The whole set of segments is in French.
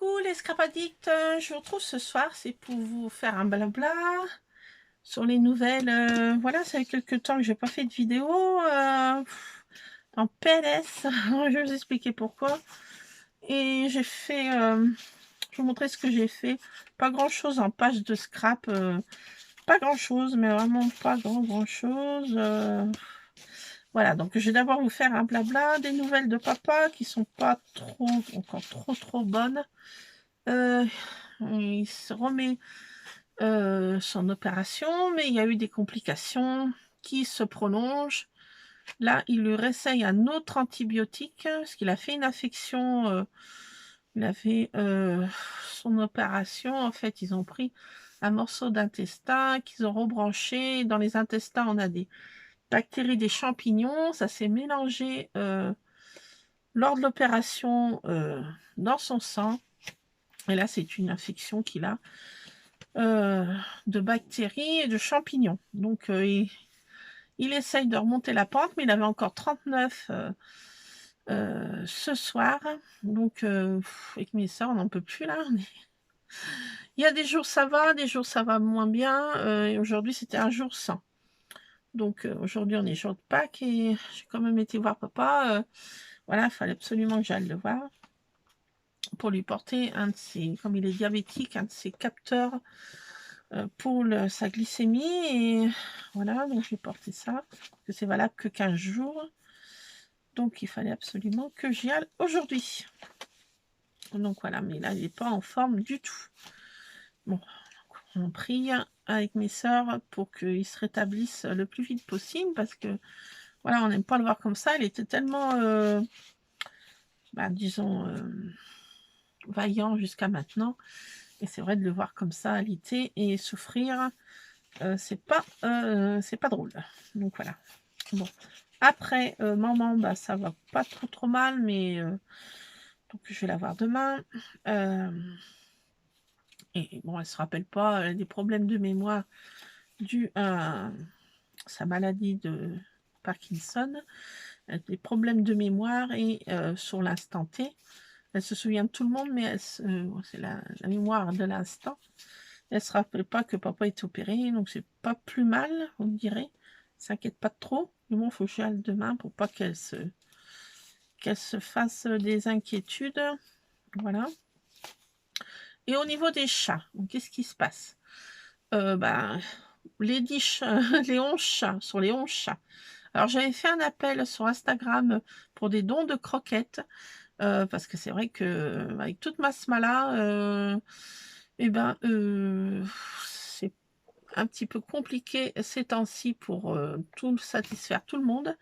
Coucou les scrap addicts, je vous retrouve ce soir, c'est pour vous faire un blabla sur les nouvelles. Voilà, ça fait quelques temps que j'ai pas fait de vidéo en PLS. Je vais vous expliquer pourquoi. Et j'ai fait, je vais vous montrer ce que j'ai fait. Pas grand chose en page de scrap, pas grand chose, mais vraiment pas grand chose. Voilà, donc je vais d'abord vous faire un blabla des nouvelles de papa qui sont pas trop, encore trop bonnes. Il se remet son opération, mais il y a eu des complications qui se prolongent. Là, il lui réessaye un autre antibiotique parce qu'il a fait une infection. Il a fait son opération. En fait, ils ont pris un morceau d'intestin qu'ils ont rebranché. Dans les intestins, on a des bactéries, des champignons. Ça s'est mélangé lors de l'opération dans son sang. Et là, c'est une infection qu'il a de bactéries et de champignons. Donc, il essaye de remonter la pente, mais il avait encore 39 ce soir. Donc, avec mes soeurs, on n'en peut plus là. Il y a des jours ça va, des jours ça va moins bien. Et aujourd'hui, c'était un jour sans. Donc, aujourd'hui, on est jour de Pâques et j'ai quand même été voir papa. Voilà, il fallait absolument que j'aille le voir pour lui porter un de ses, comme il est diabétique, un de ses capteurs pour sa glycémie. Et voilà, donc j'ai porté ça, que c'est valable que 15 jours. Donc il fallait absolument que j'y aille aujourd'hui. Donc voilà, mais là, il n'est pas en forme du tout. Bon, on prie avec mes sœurs pour qu'il se rétablisse le plus vite possible, parce que voilà, on n'aime pas le voir comme ça. Il était tellement, disons, vaillant jusqu'à maintenant. Et c'est vrai, de le voir comme ça alité et souffrir, c'est pas drôle. Donc voilà. Bon. Après, maman, ça va pas trop mal, mais donc je vais la voir demain. Et bon, elle se rappelle pas, elle a des problèmes de mémoire dus à sa maladie de Parkinson. Elle a des problèmes de mémoire et sur l'instant T, elle se souvient de tout le monde, mais c'est la mémoire de l'instant. Elle se rappelle pas que papa est opéré, donc c'est pas plus mal, on dirait. S'inquiète pas trop. Mais bon, il faut que j'y aille demain pour pas qu'elle se fasse des inquiétudes. Voilà. Et au niveau des chats, qu'est-ce qui se passe? Les 10 chats, les 11 chats, sur les 11 chats. Alors, j'avais fait un appel sur Instagram pour des dons de croquettes, parce que c'est vrai que avec toute ma smala, c'est un petit peu compliqué ces temps-ci pour tout satisfaire tout le monde.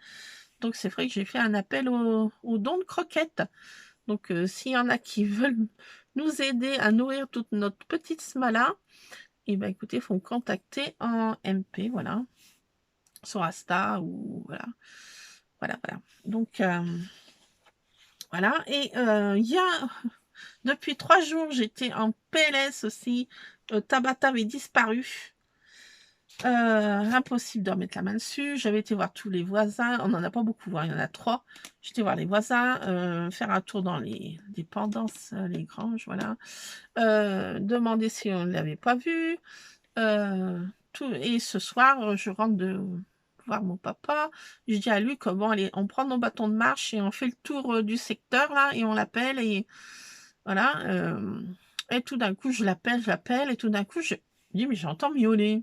Donc, c'est vrai que j'ai fait un appel aux dons de croquettes. Donc, s'il y en a qui veulent nous aider à nourrir toute notre petite smala, écoutez, il faut me contacter en MP, voilà, sur Insta ou voilà. Voilà. Donc, voilà. Et il y a, depuis 3 jours, j'étais en PLS aussi. Tabata avait disparu. Impossible de remettre la main dessus. J'avais été voir tous les voisins. On n'en a pas beaucoup, hein, il y en a 3. J'étais voir les voisins, faire un tour dans les dépendances, les granges, voilà. Demander si on ne l'avait pas vu. Et ce soir, je rentre de voir mon papa. Je dis à Luc, bon, allez, on prend nos bâtons de marche et on fait le tour du secteur, là, et on l'appelle. Et voilà. Et tout d'un coup, je l'appelle. Et tout d'un coup, je dis, mais j'entends miauler.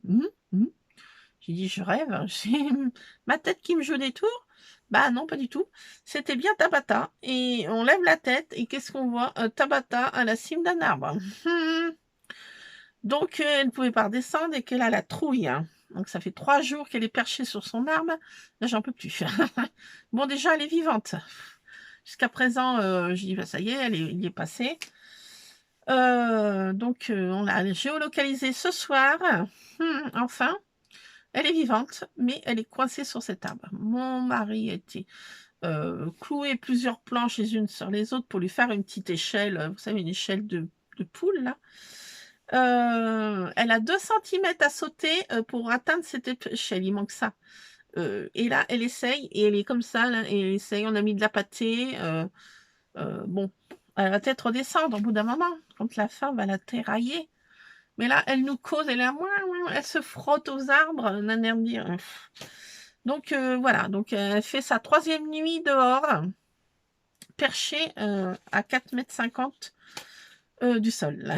J'ai dit, je rêve, j'ai ma tête qui me joue des tours. Bah non, pas du tout. C'était bien Tabata. Et on lève la tête, et qu'est-ce qu'on voit? Tabata à la cime d'un arbre. Donc, elle ne pouvait pas redescendre et qu'elle a la trouille, hein. Donc, ça fait 3 jours qu'elle est perchée sur son arbre. Là, j'en peux plus. Bon, déjà, elle est vivante. Jusqu'à présent, je dis, ça y est, elle y est passée. Donc, on l'a géolocalisée ce soir. Enfin, elle est vivante, mais elle est coincée sur cet arbre. Mon mari a été cloué plusieurs planches les unes sur les autres pour lui faire une petite échelle, vous savez, une échelle de poule, là. Elle a 2 centimètres à sauter pour atteindre cette échelle, il manque ça. Et là, elle essaye, et elle est comme ça, là, et elle essaye, on a mis de la pâtée. Bon, Elle va peut-être redescendre au bout d'un moment, quand la faim va la terrailler. Mais là, elle nous cause, elle se frotte aux arbres, d'un air de dire. Donc voilà, donc elle fait sa 3e nuit dehors, perchée à 4,50 m du sol.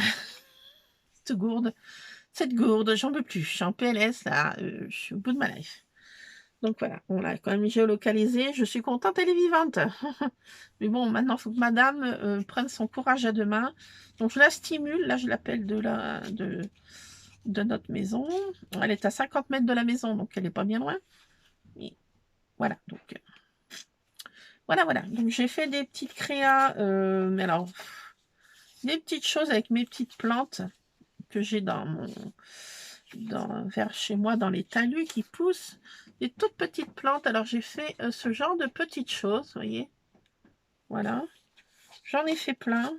Cette gourde, j'en peux plus. Je suis en PLS, là, je suis au bout de ma life. Donc voilà, on l'a quand même géolocalisée. Je suis contente, elle est vivante. Mais bon, maintenant, il faut que madame prenne son courage à deux mains. Donc je la stimule, là je l'appelle de notre maison. Elle est à 50 mètres de la maison, donc elle n'est pas bien loin. Et voilà, donc voilà. Donc j'ai fait des petites créas, mais alors des petites choses avec mes petites plantes que j'ai vers chez moi dans les talus qui poussent. Des toutes petites plantes. Alors j'ai fait ce genre de petites choses, vous voyez. Voilà. J'en ai fait plein.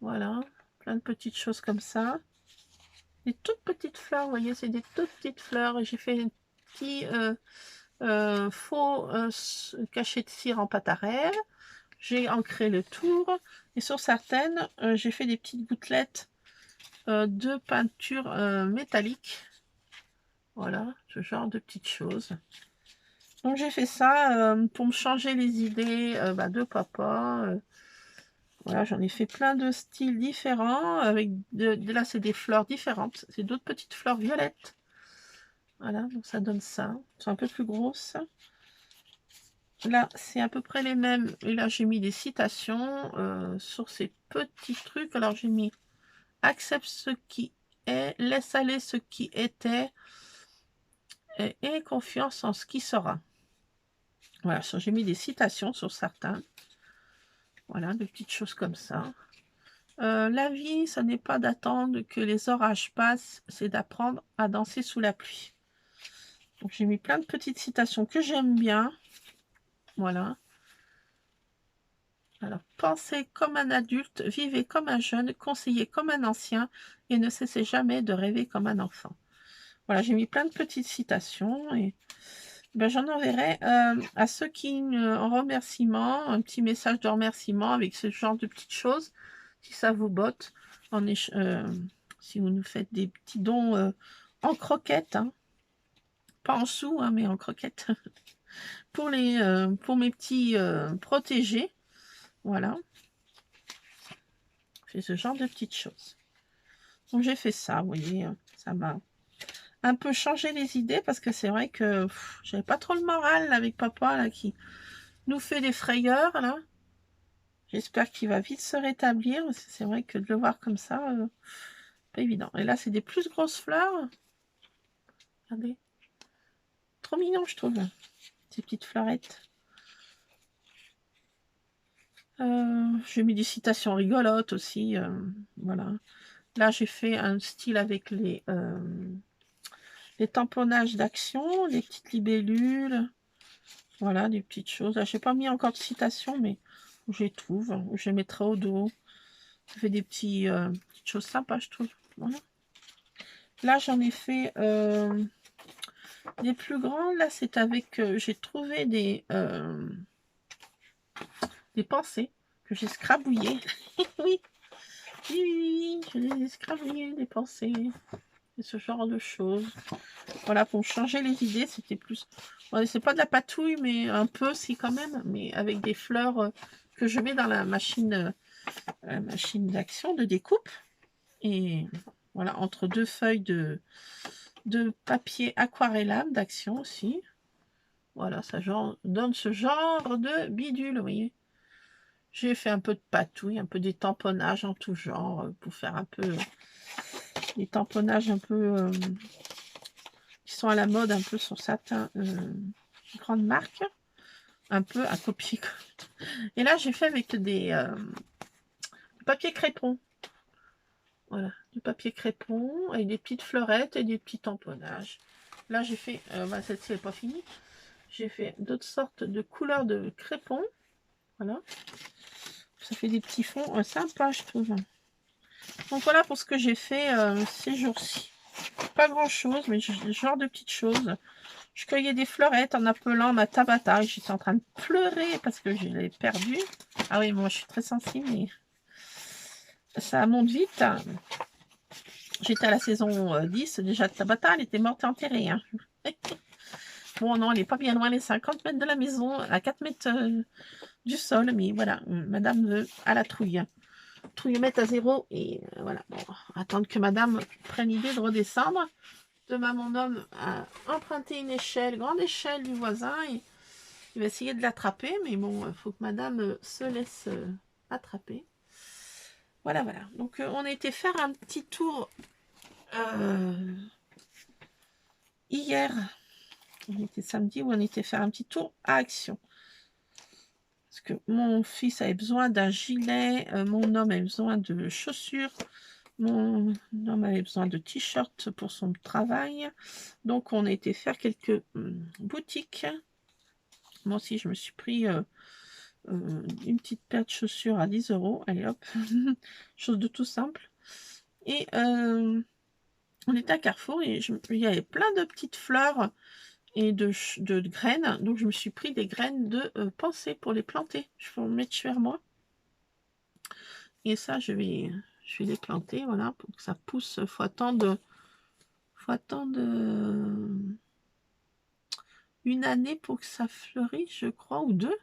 Voilà. Plein de petites choses comme ça. Des toutes petites fleurs, vous voyez, c'est des toutes petites fleurs. J'ai fait un petit faux cachet de cire en pâte à rêve. J'ai ancré le tour. Et sur certaines, j'ai fait des petites gouttelettes de peinture métallique. Voilà, ce genre de petites choses. Donc j'ai fait ça pour me changer les idées de papa. Voilà, j'en ai fait plein de styles différents. Avec là, c'est des fleurs différentes. C'est d'autres petites fleurs violettes. Voilà, donc ça donne ça. C'est un peu plus grosses. Là, c'est à peu près les mêmes. Et là, j'ai mis des citations sur ces petits trucs. Alors, j'ai mis « Accepte ce qui est, laisse aller ce qui était et aie confiance en ce qui sera ». Voilà, j'ai mis des citations sur certains. Voilà, des petites choses comme ça. La vie, ce n'est pas d'attendre que les orages passent, c'est d'apprendre à danser sous la pluie. Donc j'ai mis plein de petites citations que j'aime bien. Voilà. Alors, pensez comme un adulte, vivez comme un jeune, conseillez comme un ancien et ne cessez jamais de rêver comme un enfant. Voilà, j'ai mis plein de petites citations et ben, j'en enverrai à ceux qui, en remerciement, un petit message de remerciement avec ce genre de petites choses, si ça vous botte, si vous nous faites des petits dons en croquettes, hein. Pas en sous, hein, mais en croquettes, pour mes petits protégés. Voilà. C'est ce genre de petites choses. Donc j'ai fait ça, vous voyez, ça m'a un peu changé les idées parce que c'est vrai que j'avais pas trop le moral là, avec papa là, qui nous fait des frayeurs là. J'espère qu'il va vite se rétablir. C'est vrai que de le voir comme ça, pas évident. Et là, c'est des plus grosses fleurs. Regardez. Trop mignon, je trouve. Ces petites fleurettes. J'ai mis des citations rigolotes aussi. Voilà. Là, j'ai fait un style avec les tamponnages d'action, les petites libellules. Voilà, des petites choses. Là, j'ai pas mis encore de citations, mais je les trouve. Je les mettrai au dos. Ça fait des petites choses sympas, je trouve. Voilà. Là, j'en ai fait des plus grands. Là, c'est avec... j'ai trouvé des pensées que j'ai scrabouillées. Oui. Oui, je les ai scrabouillées, des pensées. Et ce genre de choses. Voilà, pour changer les idées, c'était plus... Bon, c'est pas de la patouille, mais un peu, si, quand même. Mais avec des fleurs que je mets dans la machine d'action, de découpe. Et voilà, entre deux feuilles de papier aquarellable d'action aussi. Voilà, ça donne ce genre de bidule, vous voyez. J'ai fait un peu de patouille, un peu des tamponnages en tout genre, pour faire un peu des tamponnages un peu qui sont à la mode, un peu sur certaines grandes marques, un peu à copier. Et là, j'ai fait avec du papier crépon. Voilà, du papier crépon avec des petites fleurettes et des petits tamponnages. Là, j'ai fait, celle-ci n'est pas finie. J'ai fait d'autres sortes de couleurs de crépon. Voilà. Ça fait des petits fonds sympas, je trouve. Donc voilà pour ce que j'ai fait ces jours-ci. Pas grand-chose, mais ce genre de petites choses. Je cueillais des fleurettes en appelant ma Tabata. J'étais en train de pleurer parce que je l'ai perdue. Ah oui, moi je suis très sensible, mais ça monte vite. J'étais à la saison 10. Déjà, Tabata, elle était morte et enterrée. Hein. Bon, non, elle n'est pas bien loin, les 50 mètres de la maison, à 4 mètres du sol. Mais voilà, madame veut à la trouille. Trouillemette à zéro. Et voilà, bon, attendre que madame prenne l'idée de redescendre. Demain, mon homme a emprunté une échelle, grande échelle du voisin. Et il va essayer de l'attraper. Mais bon, il faut que madame se laisse attraper. Voilà, voilà. Donc, on a été faire un petit tour hier. On était samedi où on était faire un petit tour à Action. Parce que mon fils avait besoin d'un gilet, mon homme avait besoin de chaussures, mon homme avait besoin de t-shirts pour son travail. Donc on a été faire quelques boutiques. Moi aussi je me suis pris une petite paire de chaussures à 10 €. Allez hop, chose de tout simple. Et on était à Carrefour et il y avait plein de petites fleurs et de graines. Donc, je me suis pris des graines de pensée pour les planter. Je vais en mettre sur moi. Et ça, je vais les planter, voilà, pour que ça pousse. Faut attendre une année pour que ça fleurisse, je crois, ou deux.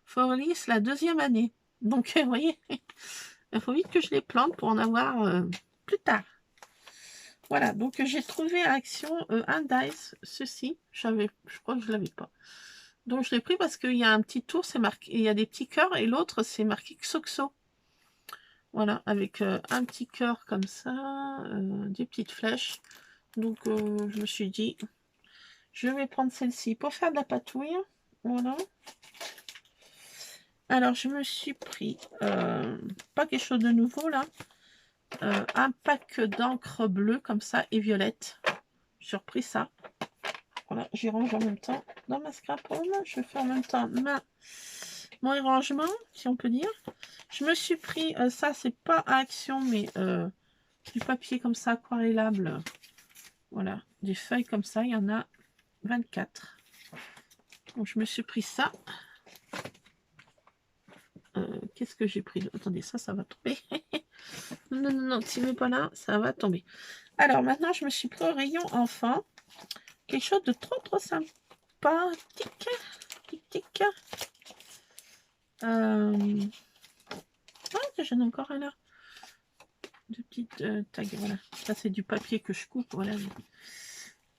Fleurisse la deuxième année. Donc, vous voyez, il faut vite que je les plante pour en avoir plus tard. Voilà, donc j'ai trouvé à Action un dice, ceci. Je crois que je ne l'avais pas. Donc je l'ai pris parce qu'il y a un petit tour, c'est marqué, il y a des petits cœurs et l'autre c'est marqué Xoxo. Voilà, avec un petit cœur comme ça, des petites flèches. Donc je me suis dit, je vais prendre celle-ci pour faire de la patouille. Voilà. Alors je me suis pris, pas quelque chose de nouveau là, un pack d'encre bleue comme ça et violette. J'ai repris ça. Voilà, j'y range en même temps dans ma scrap home. Je fais en même temps mon rangement, si on peut dire. Je me suis pris, ça c'est pas à Action, mais du papier comme ça, aquarellable. Voilà, des feuilles comme ça, il y en a 24. Donc je me suis pris ça. Qu'est-ce que j'ai pris? Attendez, ça va tomber. Non, non, non, si n'est pas là, ça va tomber. Alors maintenant, je me suis pris au rayon enfant. Quelque chose de trop sympathique. Tic. Ah, j'en ai encore un là. De petites tags, voilà. Ça, c'est du papier que je coupe, voilà.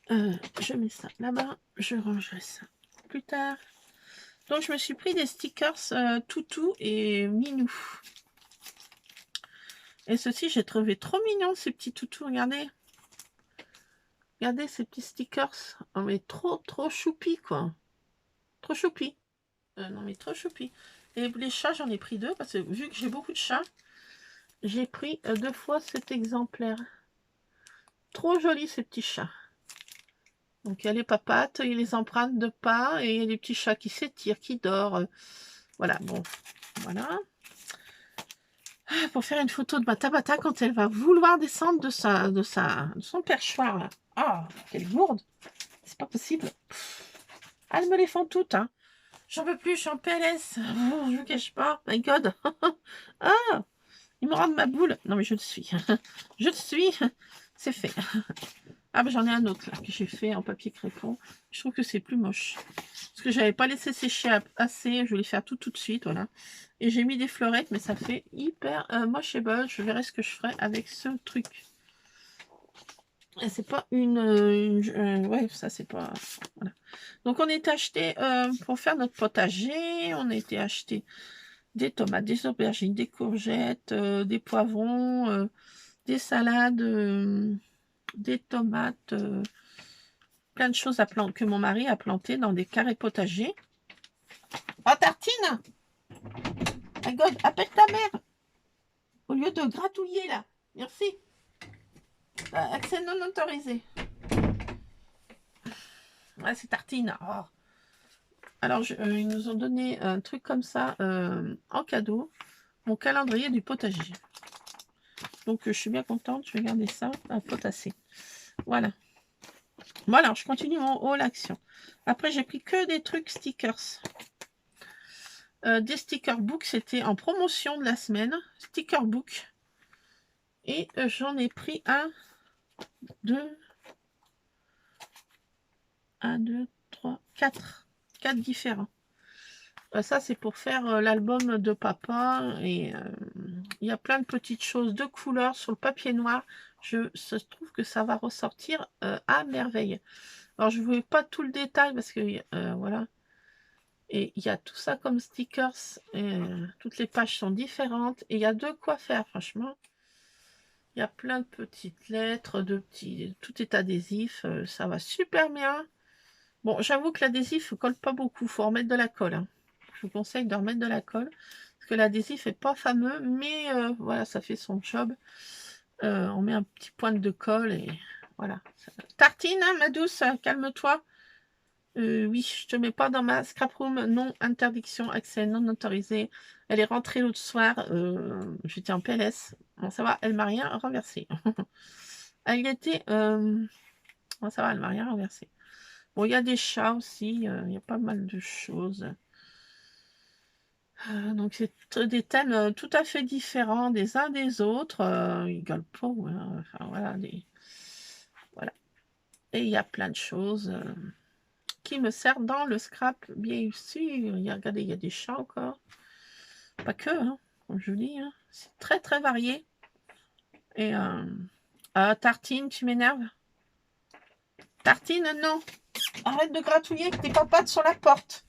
Je mets ça là-bas. Je rangerai ça plus tard. Donc, je me suis pris des stickers toutou et minou. Et ceci, j'ai trouvé trop mignon, ces petits toutous. Regardez. Regardez ces petits stickers. Oh, mais trop choupi, quoi. Trop choupi. Non, mais trop choupi. Et les chats, j'en ai pris deux, parce que vu que j'ai beaucoup de chats, j'ai pris 2 fois cet exemplaire. Trop joli, ces petits chats. Donc, il y a les papates, il y a les empreintes de pas, et il y a les petits chats qui s'étirent, qui dorment. Voilà, bon, voilà. Pour faire une photo de ma Tabata quand elle va vouloir descendre de son perchoir. Là. Ah, quelle gourde. C'est pas possible. Elles me les font toutes, hein. J'en peux plus, je suis en PLS. Oh, je vous cache pas. My God. Ah, ils me rendent ma boule. Non, mais je le suis. Je le suis. C'est fait. Ah, ben j'en ai un autre là que j'ai fait en papier crépon. Je trouve que c'est plus moche. Parce que j'avais pas laissé sécher assez. Je voulais faire tout de suite. Voilà. Et j'ai mis des fleurettes, mais ça fait hyper mocheable. Je verrai ce que je ferai avec ce truc. C'est pas ouais, ça c'est pas... Voilà. Donc on est acheté pour faire notre potager. On a été acheter des tomates, des aubergines, des courgettes, des poivrons, des salades, des tomates, plein de choses que mon mari a plantées dans des carrés potagers. Oh Tartine! My God, appelle ta mère! Au lieu de gratouiller là. Merci. Accès non autorisé. Ouais, c'est Tartine. Oh. Alors, ils nous ont donné un truc comme ça en cadeau. Mon calendrier du potager. Donc, je suis bien contente. Je vais garder ça à potasser. Voilà. Bon, alors, je continue mon haul action. Après, j'ai pris que des trucs stickers. Des sticker books, c'était en promotion de la semaine. Sticker book. Et j'en ai pris un, deux, 3, 4. 4 différents. Ça, c'est pour faire l'album de papa. Et il y a plein de petites choses de couleurs sur le papier noir. Je trouve que ça va ressortir à merveille. Alors, je ne veux pas tout le détail parce que voilà. Et il y a tout ça comme stickers. Et, toutes les pages sont différentes. Et il y a de quoi faire, franchement. Il y a plein de petites lettres, tout est adhésif. Ça va super bien. Bon, j'avoue que l'adhésif ne colle pas beaucoup. Il faut remettre de la colle. Hein. Je vous conseille de remettre de la colle. Parce que l'adhésif n'est pas fameux. Mais voilà, ça fait son job. On met un petit point de colle et voilà. Tartine, hein, ma douce, calme-toi. Oui, je te mets pas dans ma scrap room. Non, interdiction, accès non autorisé. Elle est rentrée l'autre soir. J'étais en PLS. Bon, ça va, elle m'a rien renversé. Elle était... Bon, ça va, elle m'a rien renversé. Bon, il y a des chats aussi. Il y a pas mal de choses. Donc, c'est des thèmes tout à fait différents des uns des autres. Ils gueulent pas, ouais, hein. Enfin, voilà. Voilà. Et il y a plein de choses qui me servent dans le scrap, bien sûr. Regardez, il y a des chats encore. Pas que, hein, comme je vous dis. Hein. C'est très, très varié. Et Tartine, tu m'énerves. Tartine, non. Arrête de gratouiller avec tes papates sur la porte.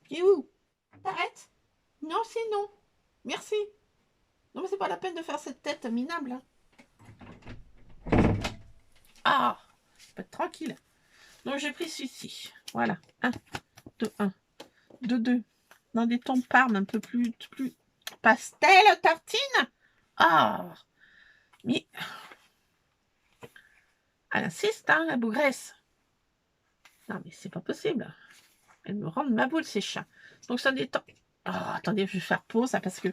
Et où? T'arrêtes? Non, c'est non. Merci. Non, mais c'est pas la peine de faire cette tête minable. Hein. Ah, je peux être tranquille. Donc, j'ai pris celui-ci. Voilà. 1, 2, 1, 2, 2. Dans des tons parme un peu plus pastel, tartine. Ah, mais elle insiste, hein, la bougresse. Non, mais c'est pas possible. Elle me rend ma boule, ces chats. Donc, ça détend. Oh, attendez, je vais faire pause, hein, parce que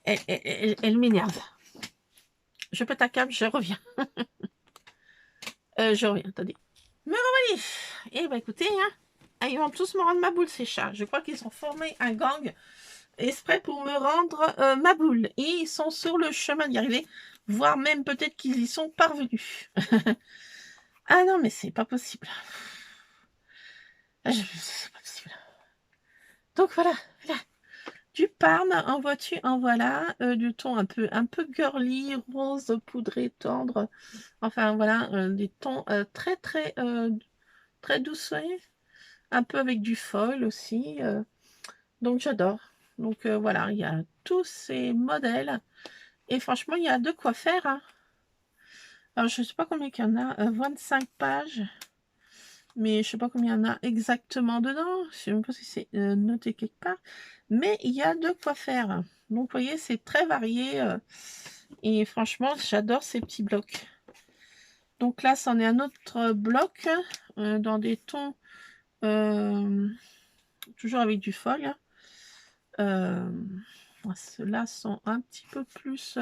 elle m'énerve. Je pète un câble, je reviens. Je reviens, attendez. Me revoilà. Eh ben, écoutez, hein, ils vont tous me rendre ma boule, ces chats. Je crois qu'ils ont formé un gang exprès pour me rendre ma boule. Et ils sont sur le chemin d'y arriver, voire même peut-être qu'ils y sont parvenus. Ah non, mais c'est pas possible. C'est pas possible. Donc voilà, voilà. Du Parme, en vois-tu, en voilà. Du ton un peu girly, rose, poudré, tendre. Enfin voilà, des tons très très douces, un peu avec du foil aussi. Donc j'adore. Donc voilà, il y a tous ces modèles. Et franchement, il y a de quoi faire. Hein. Alors je ne sais pas combien il y en a, 25 pages. Mais je ne sais pas combien il y en a exactement dedans. Je ne sais même pas si c'est noté quelque part. Mais il y a de quoi faire. Donc vous voyez, c'est très varié. Et franchement, j'adore ces petits blocs. Donc là, c'en est un autre bloc dans des tons toujours avec du foil. Ceux-là sont un petit peu plus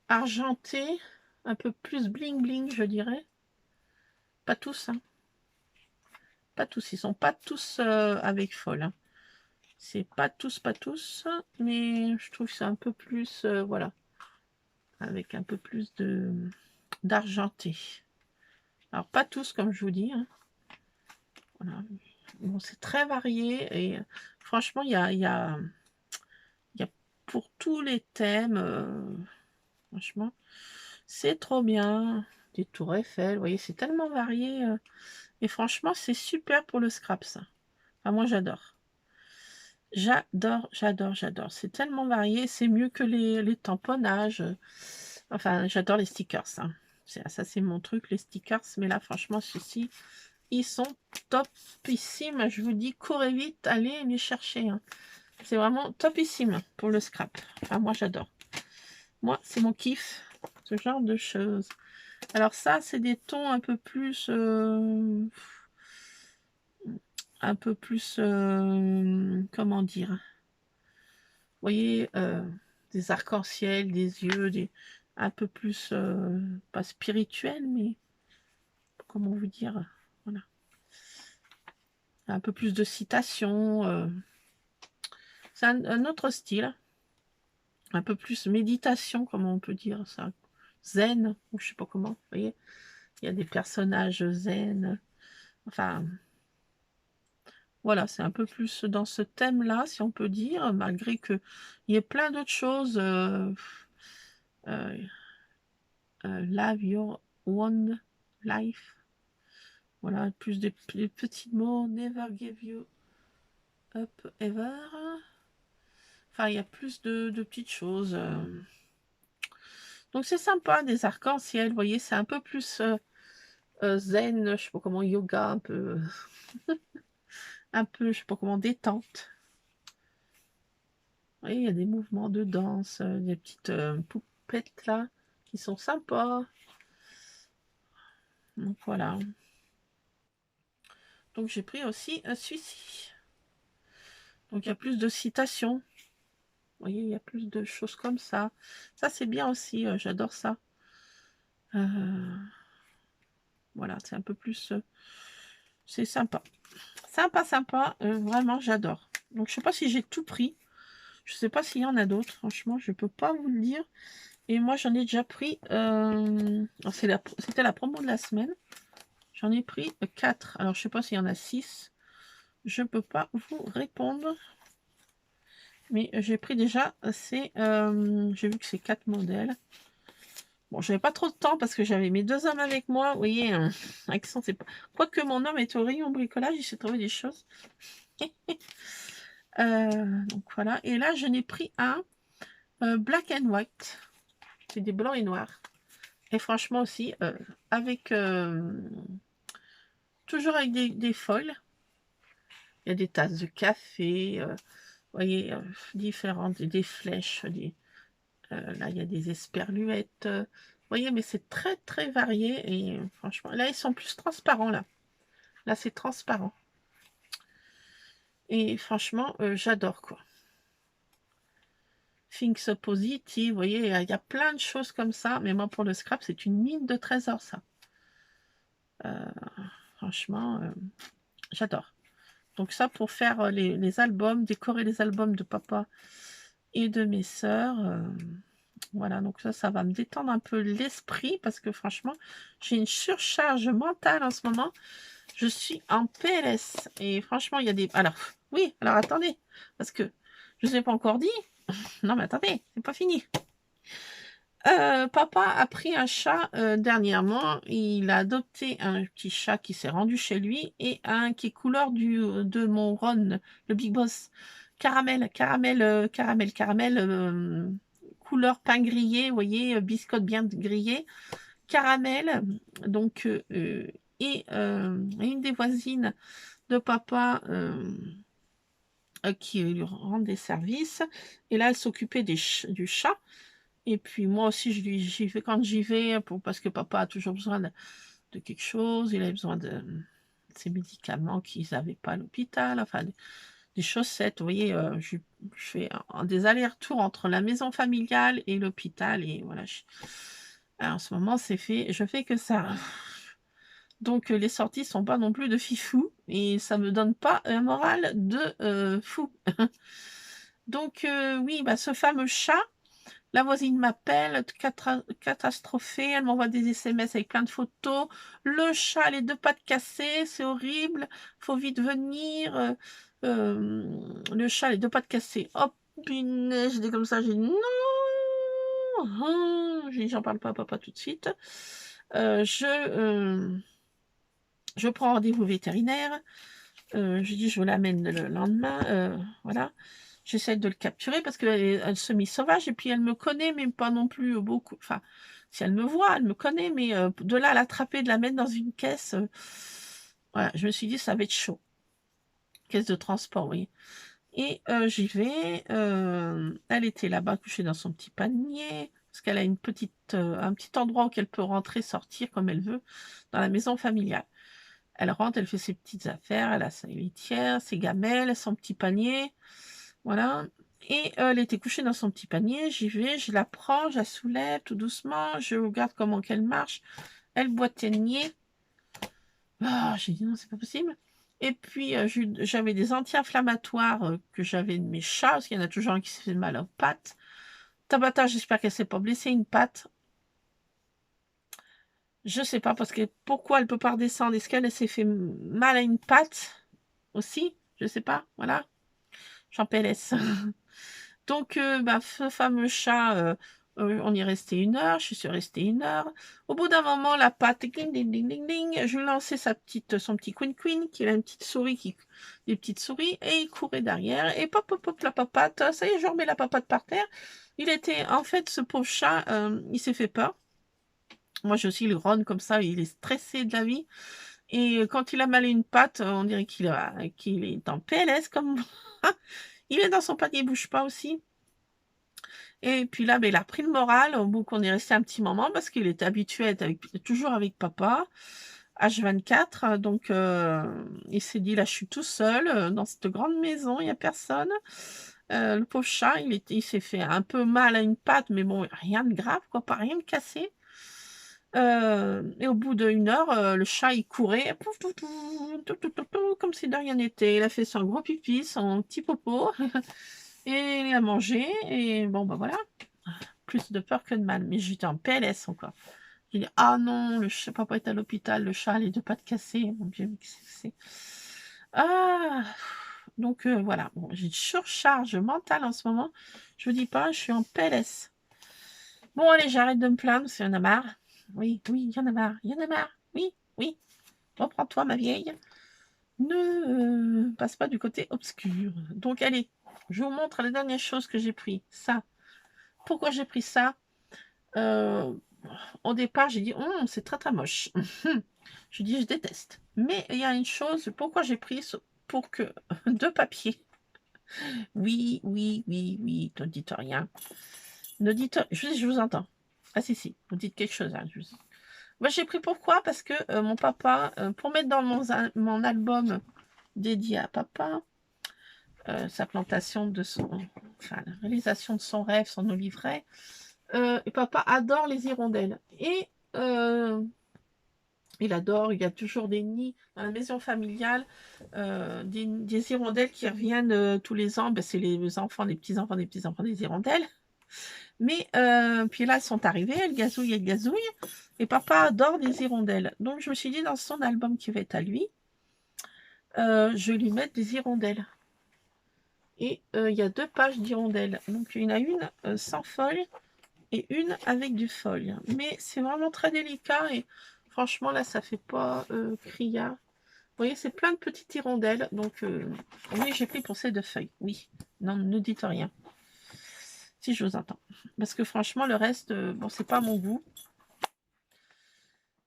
argentés, un peu plus bling bling, je dirais. Pas tous, hein. Pas tous, ils sont pas tous avec foil. Hein. C'est pas tous, mais je trouve que c'est un peu plus, voilà, avec un peu plus d'argenté. Alors pas tous, comme je vous dis. Hein. Voilà. Bon, c'est très varié et franchement, il y a pour tous les thèmes. Franchement, c'est trop bien. Des tours Eiffel, vous voyez, c'est tellement varié. Et franchement, c'est super pour le scrap, ça. Enfin, moi, j'adore. J'adore. C'est tellement varié. C'est mieux que les tamponnages. Enfin, j'adore les stickers. Hein. Ça, c'est mon truc, les stickers. Mais là, franchement, ceux-ci, ils sont topissimes. Je vous dis, courez vite, allez les chercher. Hein. C'est vraiment topissime pour le scrap. Enfin, moi, j'adore. Moi, c'est mon kiff, ce genre de choses. Alors ça, c'est des tons un peu plus... comment dire? Vous voyez, des arcs-en-ciel, des yeux, un peu plus... pas spirituel, mais comment vous dire, voilà. Un peu plus de citations. C'est un autre style. Un peu plus méditation, comment on peut dire ça. Zen, ou je sais pas comment, vous voyez. Il y a des personnages zen. Enfin, voilà, c'est un peu plus dans ce thème-là, si on peut dire, malgré qu'il y ait plein d'autres choses. Euh, Live your own life. Voilà, plus des petits mots. Never give you up ever. Enfin, il y a plus de petites choses. Donc c'est sympa, des arcs-en-ciel, vous voyez, c'est un peu plus zen, je sais pas comment, yoga, un peu, je sais pas comment, détente. Vous voyez, il y a des mouvements de danse, des petites poupettes là, qui sont sympas. Donc voilà. Donc j'ai pris aussi celui-ci. Donc il y a plus de citations. Vous voyez, il y a plus de choses comme ça. Ça, c'est bien aussi, j'adore ça. Voilà, c'est un peu plus... c'est sympa. Sympa, sympa. Vraiment, j'adore. Donc, je sais pas si j'ai tout pris. Je sais pas s'il y en a d'autres. Franchement, je peux pas vous le dire. Et moi, j'en ai déjà pris... c'était la promo de la semaine. J'en ai pris 4. Alors, je sais pas s'il y en a 6. Je peux pas vous répondre. Mais j'ai pris déjà... j'ai vu que c'est 4 modèles. Bon, j'avais pas trop de temps parce que j'avais mes 2 hommes avec moi. Vous voyez, accent, c'est pas... Quoique mon homme est au rayon bricolage, il s'est trouvé des choses. Donc voilà. Et là, je n'ai pris un black and white. C'est des blancs et noirs. Et franchement aussi, avec toujours avec des foils. Il y a des tasses de café. Vous voyez, différentes, des flèches. Là, il y a des esperluettes. Vous voyez, mais c'est très, très varié. Et franchement, là, ils sont plus transparents, là. Là, c'est transparent. Et franchement, j'adore, quoi. Things Positive, vous voyez, il y a plein de choses comme ça. Mais moi, pour le scrap, c'est une mine de trésors, ça. Franchement, j'adore. Donc ça, pour faire les albums, décorer les albums de papa et de mes sœurs. Voilà, donc ça va me détendre un peu l'esprit parce que franchement, j'ai une surcharge mentale en ce moment. Je suis en PLS. Et franchement, il y a des... Alors, oui, alors attendez, parce que je ne vous ai pas encore dit. Non, mais attendez, c'est pas fini. Papa a pris un chat dernièrement. Il a adopté un petit chat qui s'est rendu chez lui et un qui est couleur de mon Ron, le Big Boss. Caramel, couleur pain grillé, vous voyez, biscotte bien grillée. Caramel, donc, et une des voisines de papa qui lui rend des services. Et là, elle s'occupait du chat. Et puis moi aussi, j'y vais quand j'y vais, parce que papa a toujours besoin de quelque chose. Il avait besoin de ses médicaments qu'ils n'avaient pas à l'hôpital, enfin des chaussettes. Vous voyez, je fais des allers-retours entre la maison familiale et l'hôpital. Et voilà, alors, en ce moment, c'est fait. Je fais que ça. Donc les sorties sont pas non plus de fifou. Et ça me donne pas un moral de fou. Donc oui, bah, ce fameux chat. La voisine m'appelle, catastrophée, elle m'envoie des SMS avec plein de photos. Le chat, les 2 pattes cassées, c'est horrible, faut vite venir. Le chat, les 2 pattes cassées. Hop, punaise, j'étais comme ça, j'ai dit non. J'ai dit, j'en parle pas à papa tout de suite. Je prends rendez-vous vétérinaire. Je dis, je vous l'amène le lendemain. Voilà. J'essaie de le capturer parce qu'elle se met sauvage et puis elle me connaît, mais pas non plus beaucoup. Enfin, si elle me voit, elle me connaît, mais de là à l'attraper, de la mettre dans une caisse, voilà, je me suis dit, ça va être chaud. Caisse de transport, oui. Et j'y vais. Elle était là-bas couchée dans son petit panier parce qu'elle a un petit endroit où elle peut rentrer, sortir comme elle veut dans la maison familiale. Elle rentre, elle fait ses petites affaires, elle a sa litière, ses gamelles, son petit panier. Voilà. Et elle était couchée dans son petit panier. J'y vais, je la prends, je la soulève tout doucement. Je regarde comment qu'elle marche. Elle boite nier. Ah, j'ai dit: «Non, c'est pas possible» et puis, j'avais des anti-inflammatoires, que j'avais de mes chats, parce qu'il y en a toujours un qui s'est fait mal aux pattes. Tabata, j'espère qu'elle s'est pas blessée une patte. Je sais pas parce que pourquoi elle peut pas redescendre? Est-ce qu'elle s'est fait mal à une patte aussi? Je sais pas, voilà, j'en PLS. Donc bah, ce fameux chat, on y est resté 1 heure, je suis restée 1 heure. Au bout d'un moment, la patte ding ding ding ding ding, je lui lançais son petit queen qui a une petite souris des petites souris et il courait derrière et pop, pop, pop, la papate, ça y est, je remets la papate par terre. Il était en fait, ce pauvre chat, il s'est fait peur. Moi, j'ai aussi, il grogne comme ça, il est stressé de la vie et quand il a mal à une patte, on dirait qu'il est en PLS comme moi. Il est dans son panier, il bouge pas aussi. Et puis là, beh, il a repris le moral au bout qu'on est resté un petit moment parce qu'il était habitué à être toujours avec papa, H24. Donc, il s'est dit: «Là, je suis tout seul, dans cette grande maison, il y a personne». Le pauvre chat, il s'est fait un peu mal à une patte, mais bon, rien de grave quoi, pas rien de cassé. Et au bout d'1 heure, le chat, il courait, pouf, tou tou, tou tou tou tou, comme si de rien n'était. Il a fait son gros pipi, son petit popo et il a mangé et bon, bah, voilà. Plus de peur que de mal, mais j'étais en PLS encore. J'ai dit: «Ah non, le chat papa est à l'hôpital, le chat a les 2 pattes cassées, mon Dieu, mais qu'est-ce que c'est?» Ah! Donc voilà, bon, j'ai une surcharge mentale en ce moment. Je vous dis pas, je suis en PLS. Bon allez, j'arrête de me plaindre parce qu'il y en a marre. Oui, oui, il y en a marre, il y en a marre. Oui, oui, reprends-toi ma vieille. Ne, passe pas du côté obscur. Donc allez, je vous montre la dernière chose que j'ai pris. Ça. Pourquoi j'ai pris ça? Heu, Au départ, j'ai dit: c'est très, très moche». Je dis: «Je déteste». Mais il y a une chose, pourquoi j'ai pris ce pour que 2 papiers. Oui, oui, oui, oui, ne dites rien. Ne dites je vous entends. Ah si, si, vous dites quelque chose, hein, moi, j'ai pris pourquoi? Parce que, mon papa, pour mettre dans mon album dédié à papa, sa plantation de son enfin, la réalisation de son rêve, son oliveraie, et papa adore les hirondelles et il adore, il y a toujours des nids dans la maison familiale, des hirondelles qui reviennent, tous les ans. Ben c'est les enfants, les petits-enfants des petits-enfants des hirondelles. Mais puis là, elles sont arrivées, elles gazouillent et papa adore des hirondelles. Donc je me suis dit dans son album qui va être à lui, je vais lui mettre des hirondelles et il y a 2 pages d'hirondelles. Donc il y en a une, sans feuilles et une avec du feuille. Mais c'est vraiment très délicat et franchement là, ça fait pas, criard. Vous voyez, c'est plein de petites hirondelles. Donc oui, j'ai pris pour ces 2 feuilles. Oui. Non, ne dites rien. Si je vous entends. Parce que franchement, le reste, bon, c'est pas mon goût.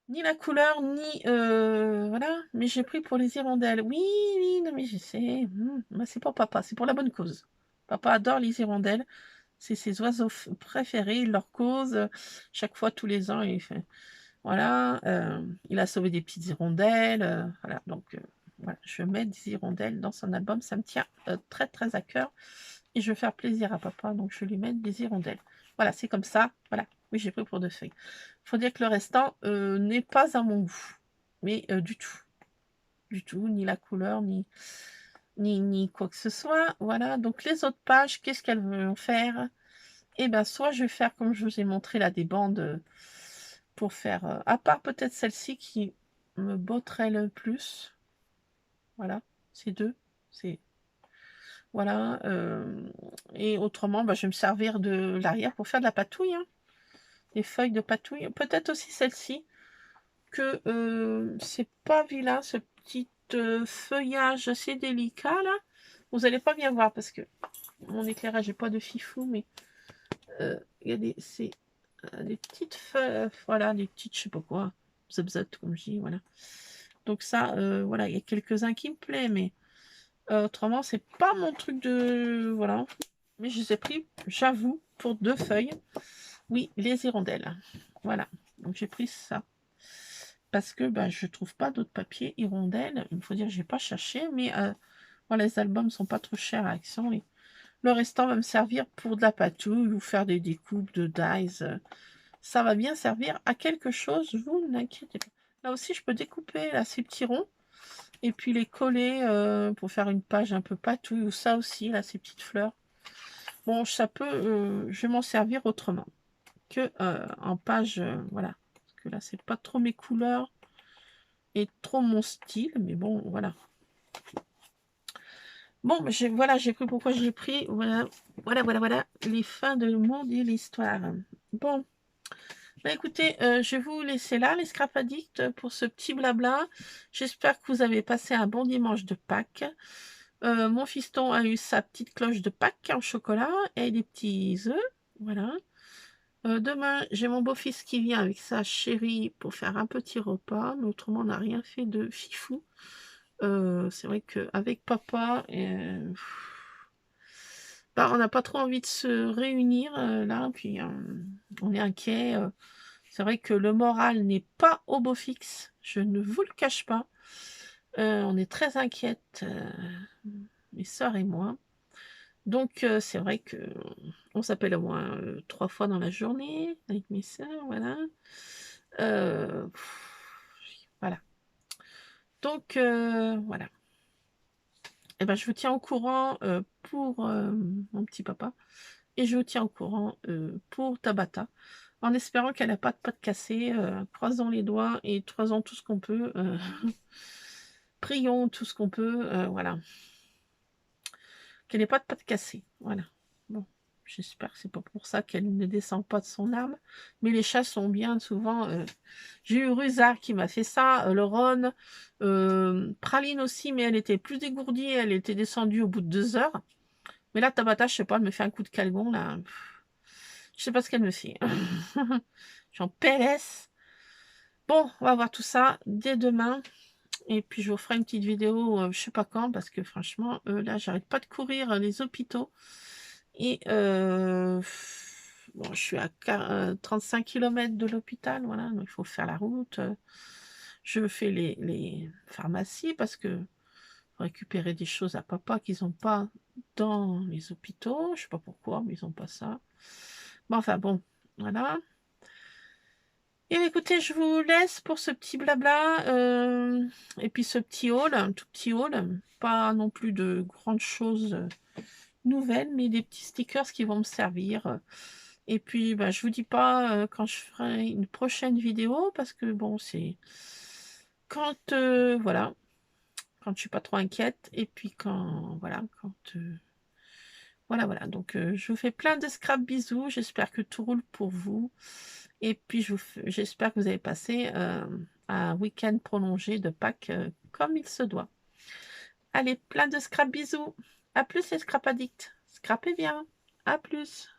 Ni la couleur, ni voilà. Mais j'ai pris pour les hirondelles. Oui, oui, non, mais je sais. Bah, c'est pour papa, c'est pour la bonne cause. Papa adore les hirondelles. C'est ses oiseaux préférés. Il leur cause. Chaque fois, tous les ans, il fait. Voilà. Il a sauvé des petites hirondelles. Voilà. Donc, voilà. Je vais mettre des hirondelles dans son album. Ça me tient très, très à cœur. Et je veux faire plaisir à papa. Donc, je vais lui mettre des hirondelles. Voilà, c'est comme ça. Voilà. Oui, j'ai pris pour 2 feuilles. Il faut dire que le restant n'est pas à mon goût. Mais du tout. Du tout. Ni la couleur, ni quoi que ce soit. Voilà. Donc, les autres pages, qu'est-ce qu'elles vont faire? Eh bien, soit je vais faire comme je vous ai montré là, des bandes pour faire, à part peut-être celle-ci qui me botterait le plus. Voilà, ces 2. C'est voilà, et autrement, bah, je vais me servir de l'arrière pour faire de la patouille, hein. Des feuilles de patouille. Peut-être aussi celle-ci que, c'est pas vilain ce petit, feuillage assez délicat là. Vous allez pas bien voir parce que mon éclairage est pas de fifou, mais, il y a des petites feuilles, voilà, des petites je sais pas quoi, zop comme je dis, voilà. Donc ça, voilà, il y a quelques-uns qui me plaît, mais autrement, c'est pas mon truc de voilà. Mais je les ai pris, j'avoue, pour 2 feuilles. Oui, les hirondelles. Voilà, donc j'ai pris ça. Parce que, bah, je trouve pas d'autres papiers hirondelles. Il faut dire que j'ai pas cherché, mais voilà, les albums sont pas trop chers à Action et le restant va me servir pour de la patouille ou faire des découpes de dies, ça va bien servir à quelque chose, vous n'inquiétez pas. Là aussi, je peux découper là, ces petits ronds et puis les coller pour faire une page un peu patouille, ou ça aussi, là, ces petites fleurs. Bon, ça peut, je vais m'en servir autrement que en page, voilà. Parce que là, c'est pas trop mes couleurs et trop mon style, mais bon, voilà. Bon, voilà, j'ai pris pourquoi j'ai pris, voilà, les fins de mots de l'histoire. Bon, bah écoutez, je vais vous laisser là, les Scrap Addicts, pour ce petit blabla. J'espère que vous avez passé un bon dimanche de Pâques. Mon fiston a eu sa petite cloche de Pâques en chocolat et des petits œufs, voilà. Demain, j'ai mon beau-fils qui vient avec sa chérie pour faire un petit repas, mais autrement, on n'a rien fait de fifou. C'est vrai qu'avec papa, bah, on n'a pas trop envie de se réunir là, puis on est inquiet. C'est vrai que le moral n'est pas au beau fixe, je ne vous le cache pas. On est très inquiète, mes sœurs et moi. Donc, c'est vrai que on s'appelle au moins 3 fois dans la journée avec mes sœurs, voilà. Euh, voilà. Donc, voilà. Et ben, je vous tiens au courant pour mon petit papa et je vous tiens au courant pour Tabata, en espérant qu'elle n'a pas de patte cassée. Croisons les doigts et croisons tout ce qu'on peut. Prions tout ce qu'on peut, voilà. Qu'elle n'ait pas de patte cassée, voilà. Bon, j'espère que c'est pas pour ça qu'elle ne descend pas de son arbre. Mais les chats sont bien souvent. J'ai eu Rusard qui m'a fait ça, le Ron, Praline aussi, mais elle était plus dégourdie, elle était descendue au bout de 2 heures. Mais là, Tabata, je sais pas, elle me fait un coup de calgon, là. Je sais pas ce qu'elle me fait. J'en PLS. Bon, on va voir tout ça dès demain. Et puis, je vous ferai une petite vidéo, je sais pas quand, parce que franchement, là, j'arrête pas de courir les hôpitaux. Et bon, je suis à 35 km de l'hôpital, voilà, donc il faut faire la route. Je fais les pharmacies parce que faut récupérer des choses à papa qu'ils n'ont pas dans les hôpitaux. Je sais pas pourquoi, mais ils n'ont pas ça. Bon, enfin bon, voilà. Et écoutez, je vous laisse pour ce petit blabla et puis ce petit haul, un tout petit haul. Pas non plus de grandes choses nouvelles, mais des petits stickers qui vont me servir. Et puis, bah, je vous dis pas quand je ferai une prochaine vidéo parce que bon, c'est quand voilà, quand je suis pas trop inquiète et puis quand voilà, quand voilà. Donc, je vous fais plein de scrap bisous. J'espère que tout roule pour vous. Et puis, j'espère que vous avez passé un week-end prolongé de Pâques comme il se doit. Allez, plein de scrap bisous. À plus les scrap addicts. Scrapez bien. À plus.